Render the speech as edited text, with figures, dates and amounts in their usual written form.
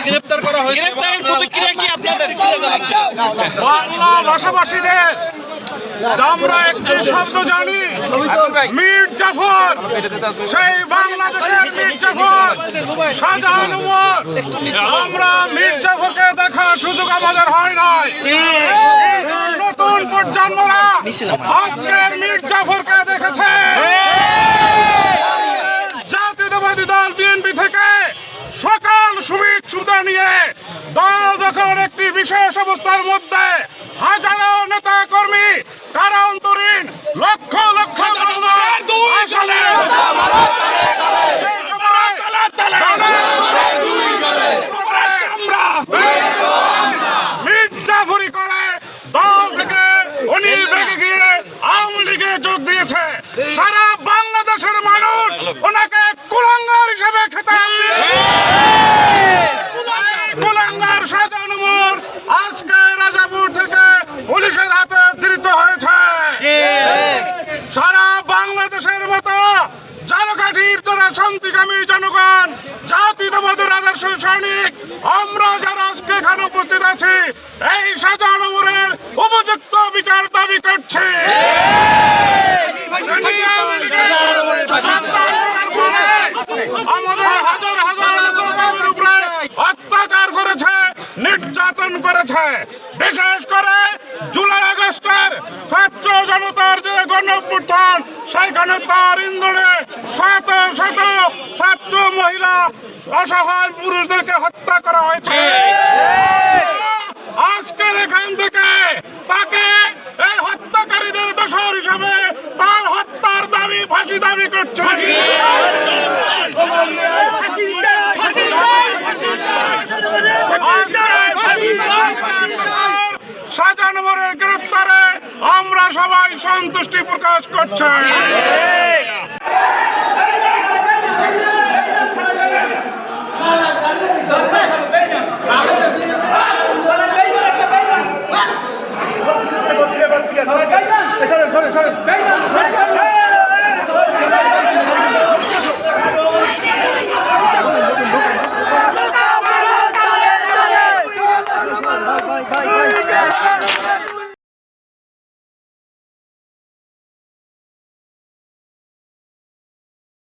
গ্রেফতার করা হয়েছে, গ্রেফতারের প্রতিক্রিয়া কি আপনাদের? বাংলা ভাষাভাষীদের আমরা একটি শব্দ জানি, মীর জাফর। সেই বাংলাদেশের মীর জাফর, শাহজাহান ওমর। আমরা মীর জাফরকে দেখার সুযোগ আমাদের হয় নাই। নতুন প্রজন্মরা আজকের মীর জাফরকে দেখেছে। জাতীয়তাবাদী দল বিএনপি থেকে সকল সুবিধা নিয়ে দল যখন একটি বিশেষ অবস্থার মধ্যে হাজারো নেতা কর্মী কারান্তরীণ, লক্ষ লক্ষ মির্জাফরি করে দল থেকে উনি বেগে গিয়ে আওয়ামী লীগে যোগ দিয়েছে। সারা বাংলাদেশের মানুষ ওনাকে কুলাঙ্গার হিসেবে খেতাব দিয়েছে। কুলাঙ্গার শাহজাহান ওমর আজকে রাজাপুর থেকে পুলিশের হাতে ধৃত হয়েছে। সারা বাংলাদেশের মতো ঝালকাঠির যারা শান্তিকামী জনগণ, জাতীয়তাবাদের আদর্শ সৈনিক, আমরা যারা আজকে এখানে উপস্থিত আছি, এই শাহজাহান ওমরের উপযুক্ত বিচার দাবি করছি। আমাদের হাজার হাজার নেতাকর্মীর উপরে অত্যাচার করেছে, নির্যাতন করেছে। বিশেষ করে জুলাই আগস্টের ছাত্র জনতার যে গণঅভ্যুত্থান, সেইখানে তার ইন্ধনে শত শত ছাত্র, মহিলা, অসহায় পুরুষদেরকে হত্যা করা হয়েছে। আজকের এখান থেকে তাকে এই হত্যাকারীদের দোষর হিসাবে তার হত্যার দাবি, ফাঁসি দাবি করছে। শাহজাহান ওমরের গ্রেফতারে আমরা সবাই সন্তুষ্টি প্রকাশ করছি। সরেন